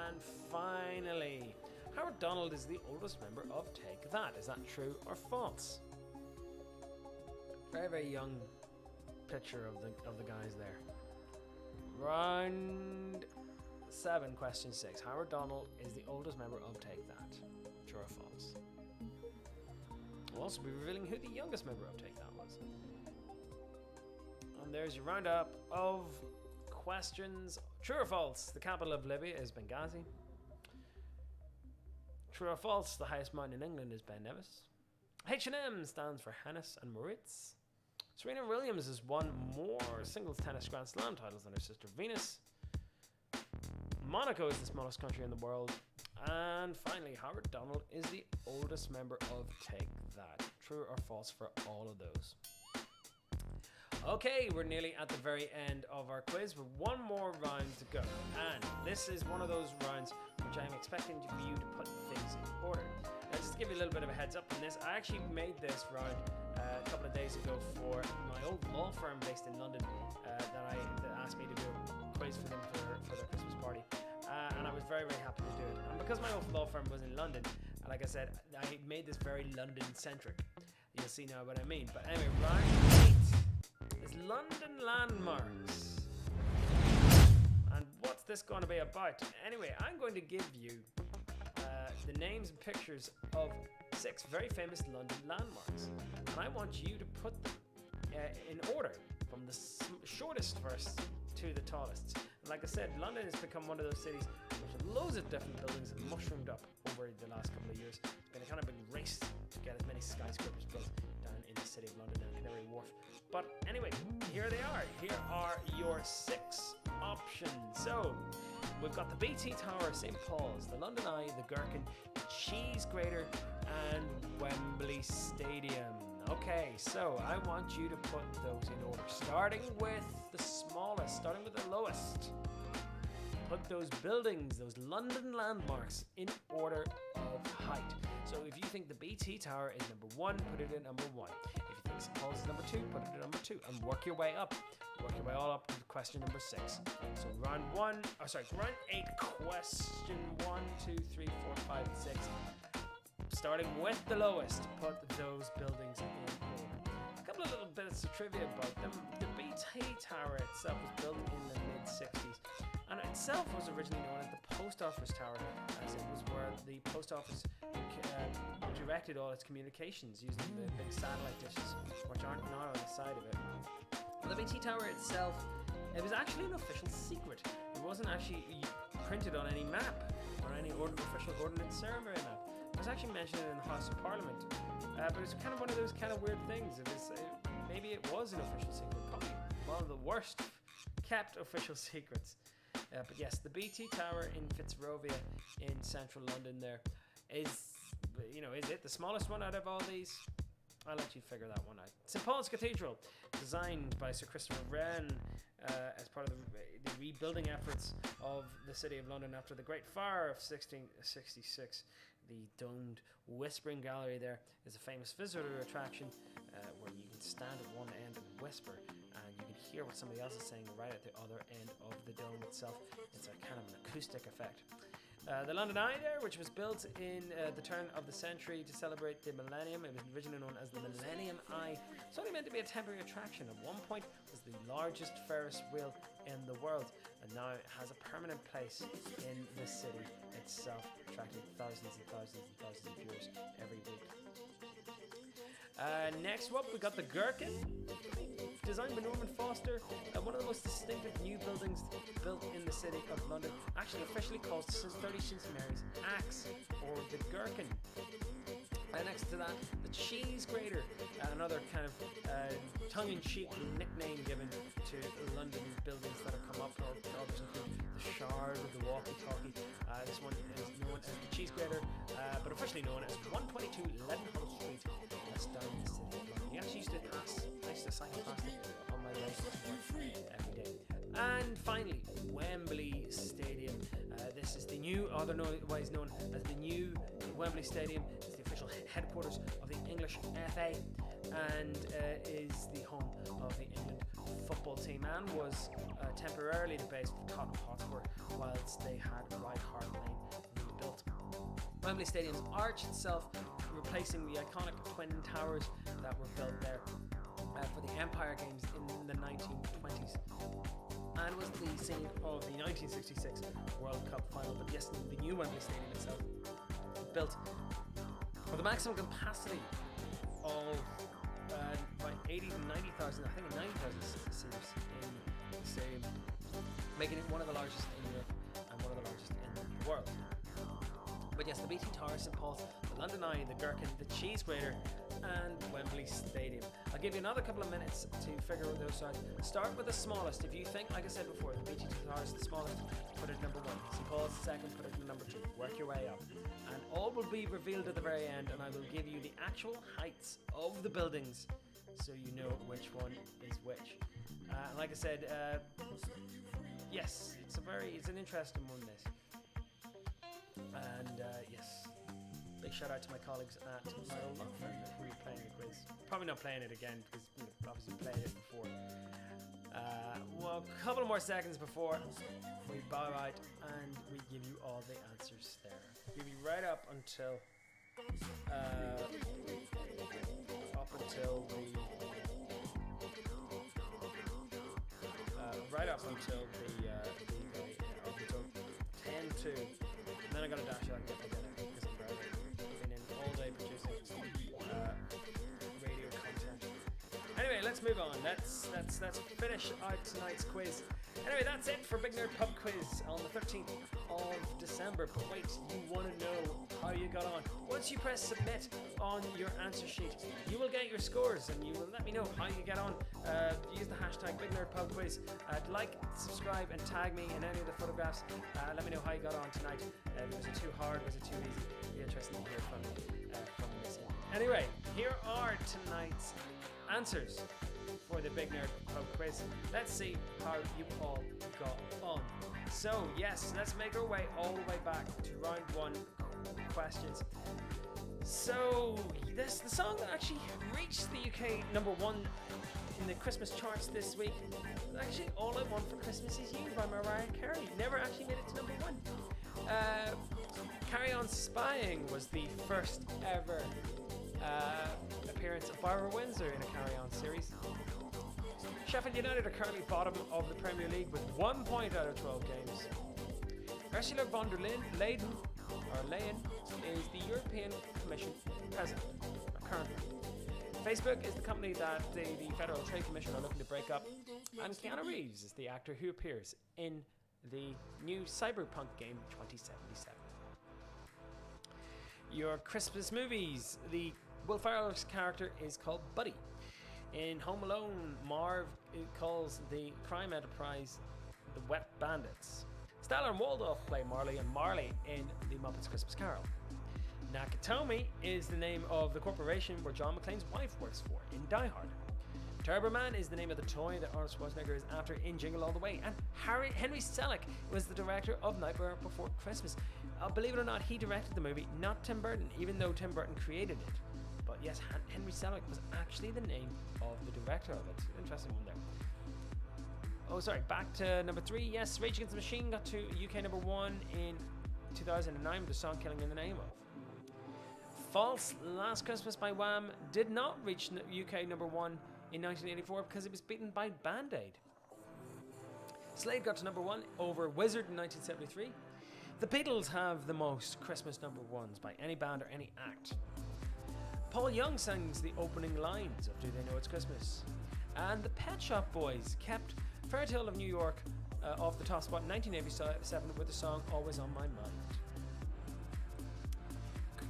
And finally, Howard Donald is the oldest member of Take That. Is that true or false? Very, very young picture of the guys there. Round 7, question 6. Howard Donald is the oldest member of Take That. True or false? We'll also be revealing who the youngest member of Take That was. And there's your roundup of questions. True or false? The capital of Libya is Benghazi. True or false? The highest mountain in England is Ben Nevis. H&M stands for Hennes and Moritz. Serena Williams has won more singles tennis Grand Slam titles than her sister Venus. Monaco is the smallest country in the world. And finally, Howard Donald is the oldest member of Take That. True or false for all of those? Okay, we're nearly at the very end of our quiz with one more round to go. And this is one of those rounds which I'm expecting for you to put things in order. Now, just to give you a little bit of a heads up on this, I actually made this round a couple of days ago for my old law firm based in London that asked me to do a quiz for them for their Christmas party. And I was very, very happy to do it. And because my old law firm was in London, like I said, I made this very London-centric. You'll see now what I mean. But anyway, round 8 is London landmarks. And what's this going to be about? Anyway, I'm going to give you the names and pictures of 6 very famous London landmarks. And I want you to put them in order from the shortest first to the tallest. And like I said, London has become one of those cities with loads of different buildings that mushroomed up over the last couple of years. It's been a kind of big race to get as many skyscrapers built down in the city of London and Canary Wharf. But anyway, here they are. Here are your 6 options. So we've got the BT Tower of St. Paul's, the London Eye, the Gherkin, the Cheese Grater, and Wembley Stadium. Okay, so I want you to put those in order, starting with the smallest, starting with the lowest. Put those buildings, those London landmarks, in order of height. So if you think the BT Tower is number 1, put it at number 1. If you think St. Paul's is number 2, put it at number 2, and work your way up. Work your way all up to question number 6. So round 8, question 1, 2, 3, 4, 5, 6. Starting with the lowest, put those buildings in order. A couple couple of little bits of trivia about them. The BT Tower itself was built in the mid-60s, and it itself was originally known as the Post Office Tower, as it was where the post office directed all its communications using the big satellite dishes, which aren't now on the side of it. But the BT Tower itself, it was actually an official secret. It wasn't actually printed on any map or any official Ordnance Survey map. It was actually mentioned in the House of Parliament, but it was kind of one of those kind of weird things. Maybe it was an official secret, probably one of the worst kept official secrets. But yes, the BT Tower in Fitzrovia in central London there is it the smallest one out of all these? I'll let you figure that one out. St Paul's Cathedral, designed by Sir Christopher Wren as part of the rebuilding efforts of the City of London after the Great Fire of 1666. The domed Whispering Gallery there is a famous visitor attraction where you can stand at one end and whisper, and you can hear what somebody else is saying right at the other end of the dome itself. It's a kind of an acoustic effect. The London Eye there, which was built in the turn of the century to celebrate the millennium. It was originally known as the Millennium Eye. It's only meant to be a temporary attraction. At one point, it was the largest Ferris wheel in the world, and now it has a permanent place in the city itself, attracting thousands and thousands and thousands of viewers every week. Next up, we got the Gherkin, designed by Norman Foster, one of the most distinctive new buildings built in the City of London, actually officially called St. Mary's Axe, or the Gherkin. Next to that, the Cheese Grater, another kind of tongue-in-cheek nickname given to London buildings that have come up, or others include the Shard or the Walkie-Talkie. This one is known as the Cheese Grater, but officially known as 122 Leadenhall Street. That's down in the City of London. You actually used to pass, I used to cycle past it on my way to work every day. And finally, Wembley Stadium. This is the new, otherwise known as the new Wembley Stadium. It's the official headquarters of the English FA, and is the home of the England football team, and was temporarily the base for Tottenham Hotspur whilst they had White Hart Lane rebuilt. Wembley Stadium's arch itself, replacing the iconic twin towers that were built there for the Empire Games in the 1920s, and was the scene of the 1966 World Cup final. But yes, the new Wembley Stadium itself, built with a maximum capacity of by 80 to 90,000, I think 90,000 seats in the stadium, making it one of the largest in Europe and one of the largest in the world. But yes, the BT Tower, St Paul's, the London Eye, the Gherkin, the Cheese Grater, and Wembley Stadium. I'll give you another couple of minutes to figure those out. Start with the smallest. If you think, like I said before, the BT Tower is the smallest, put it number 1. St Paul's second, put it in number 2. Work your way up. And all will be revealed at the very end, and I will give you the actual heights of the buildings so you know which one is which. Like I said, yes, it's an interesting one, this. And yes, big shout out to my colleagues at my old law firm who are playing the quiz. Probably not playing it again because obviously played it before. Well, a couple more seconds before we bow out and we give you all the answers there. Give you right up until until 10 to. And then I gotta dash out and get together because I'm driving. I've been in all day producing radio content. Anyway, let's move on. Let's finish out tonight's quiz. Anyway, that's it for Big Nerd Pub Quiz on the 13th of December. But wait, you want to know how you got on. Once you press submit on your answer sheet, you will get your scores and you will let me know how you get on. Use the hashtag Big Nerd Pub Quiz. Like, subscribe, and tag me in any of the photographs. Let me know how you got on tonight. Was it too hard? Was it too easy? It'd be interesting to hear from this. Anyway, here are tonight's answers for the Big Nerd Pub Quiz. Let's see how you all got on. So yes, let's make our way all the way back to round 1 questions. So the song that actually reached the UK number 1 in the Christmas charts this week was actually All I Want for Christmas Is You by Mariah Carey. Never actually made it to number 1. Carry On Spying was the first ever appearance of Barbara Windsor in a carry-on series. Sheffield United are currently bottom of the Premier League with 1 point out of 12 games. Ursula von der Leyen is the European Commission President, currently. Facebook is the company that the Federal Trade Commission are looking to break up, and Keanu Reeves is the actor who appears in the new Cyberpunk game 2077. Your Christmas movies. The Will Ferrell's character is called Buddy. In Home Alone, Marv calls the crime enterprise the Wet Bandits. Stellar and Waldorf play Marley and Marley in The Muppets Christmas Carol. Nakatomi is the name of the corporation where John McClane's wife works for in Die Hard. Turbo Man is the name of the toy that Arnold Schwarzenegger is after in Jingle All the Way. And Henry Selick was the director of Nightmare Before Christmas. Believe it or not, he directed the movie, not Tim Burton, even though Tim Burton created it. But yes, Henry Selick was actually the name of the director of it. Interesting one there. Oh, sorry, back to number 3. Yes, Rage Against the Machine got to UK number 1 in 2009 with the song Killing in the Name of. False, Last Christmas by Wham did not reach UK number 1 in 1984 because it was beaten by Band Aid. Slade got to number 1 over Wizard in 1973. The Beatles have the most Christmas number 1s by any band or any act. Paul Young sings the opening lines of Do They Know It's Christmas? And the Pet Shop Boys kept Fairytale of New York off the top spot in 1987 with the song Always on My Mind.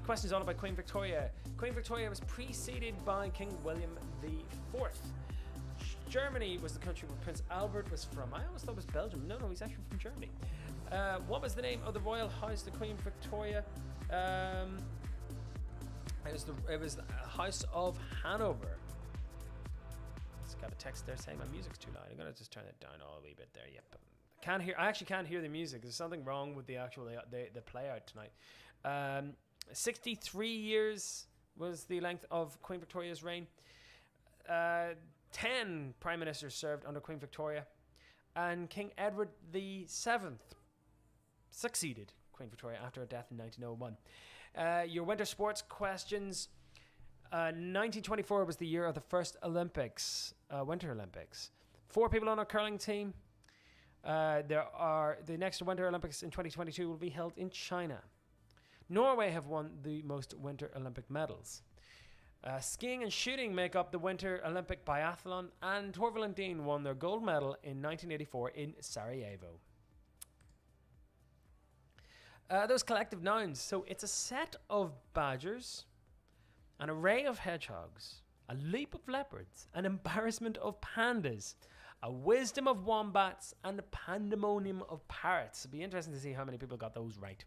Question is all about Queen Victoria. Queen Victoria was preceded by King William IV. Germany was the country where Prince Albert was from. I always thought it was Belgium. No, he's actually from Germany. What was the name of the royal house, the Queen Victoria? It was the House of Hanover. It's got a text there saying my music's too loud. I'm gonna just turn it down a wee bit there. Yep. I actually can't hear the music. There's something wrong with the actual the play out tonight. 63 years was the length of Queen Victoria's reign. 10 prime ministers served under Queen Victoria, and King Edward VII succeeded Queen Victoria after her death in 1901. Your winter sports questions. 1924 was the year of the first Olympics, Winter Olympics. 4 people on our curling team. The next Winter Olympics in 2022 will be held in China. Norway have won the most Winter Olympic medals. Skiing and shooting make up the Winter Olympic biathlon, and Torvill and Dean won their gold medal in 1984 in Sarajevo. Those collective nouns. So it's a set of badgers, an array of hedgehogs, a leap of leopards, an embarrassment of pandas, a wisdom of wombats, and a pandemonium of parrots. It'll be interesting to see how many people got those right.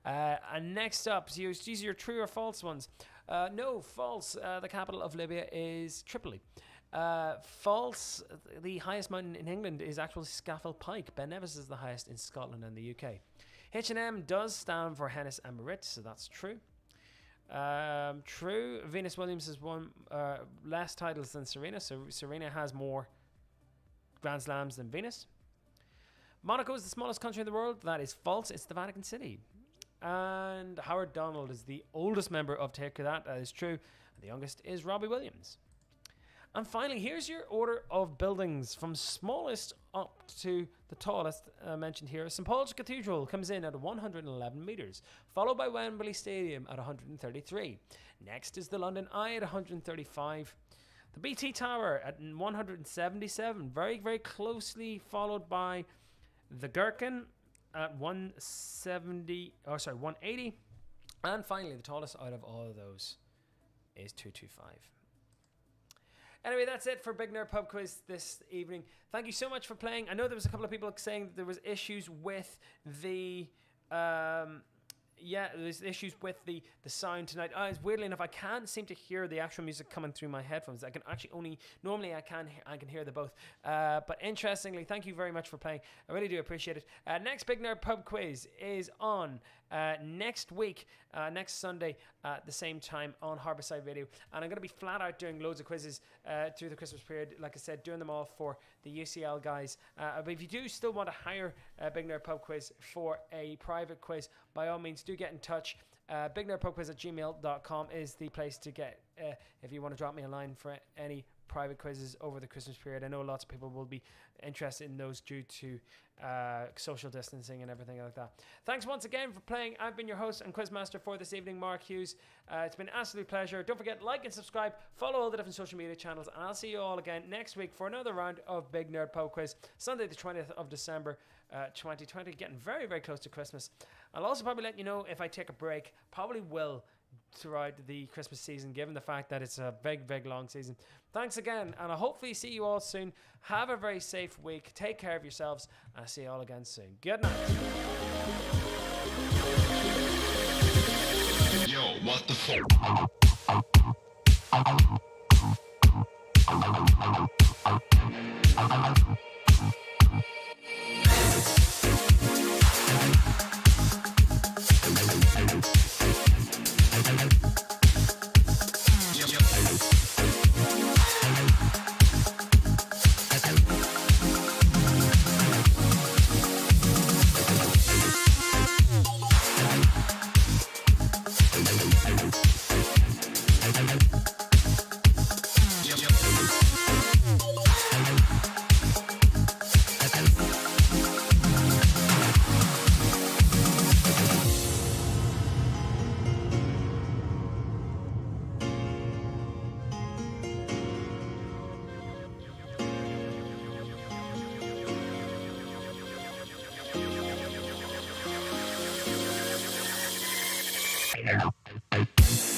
And next up, so these are your true or false ones. No, false. The capital of Libya is Tripoli. False. The highest mountain in England is actually Scafell Pike. Ben Nevis is the highest in Scotland and the UK. H&M does stand for Hennes and Maurits, so that's true. True. Venus Williams has won less titles than Serena, so Serena has more Grand Slams than Venus. Monaco is the smallest country in the world. That is false. It's the Vatican City. And Howard Donald is the oldest member of Take That. That is true. The youngest is Robbie Williams. And finally, here's your order of buildings from smallest up to the tallest mentioned here. St. Paul's Cathedral comes in at 111 metres, followed by Wembley Stadium at 133. Next is the London Eye at 135. The BT Tower at 177, very, very closely followed by the Gherkin at 180. And finally, the tallest out of all of those is 225. Anyway, that's it for Big Nerd Pub Quiz this evening. Thank you so much for playing. I know there was a couple of people saying that there was issues with the there's issues with the sound tonight. Weirdly enough, I can't seem to hear the actual music coming through my headphones. I can actually normally I can hear the both. But interestingly, thank you very much for playing. I really do appreciate it. Next Big Nerd Pub Quiz is on next week, next Sunday at the same time on Harbourside Radio. And I'm going to be flat out doing loads of quizzes through the Christmas period. Like I said, doing them all for the UCL guys. But if you do still want to hire Big Nerd Pub Quiz for a private quiz, by all means, do get in touch. BigNerdPubQuiz@gmail.com is the place to get if you want to drop me a line for any private quizzes over the Christmas period. I know lots of people will be interested in those due to social distancing and everything like that. Thanks once again for playing. I've been your host and quizmaster for this evening, Mark Hughes. It's been an absolute pleasure. Don't forget, like and subscribe, follow all the different social media channels, and I'll see you all again next week for another round of Big Nerd Pub Quiz, Sunday the 20th of December 2020, getting very, very close to Christmas. I'll also probably let you know if I take a break. Probably will throughout the Christmas season, given the fact that it's a big, big long season. Thanks again, and I'll hopefully see you all soon. Have a very safe week. Take care of yourselves, and I'll see you all again soon. Good night. Yo, what the fuck? Yeah.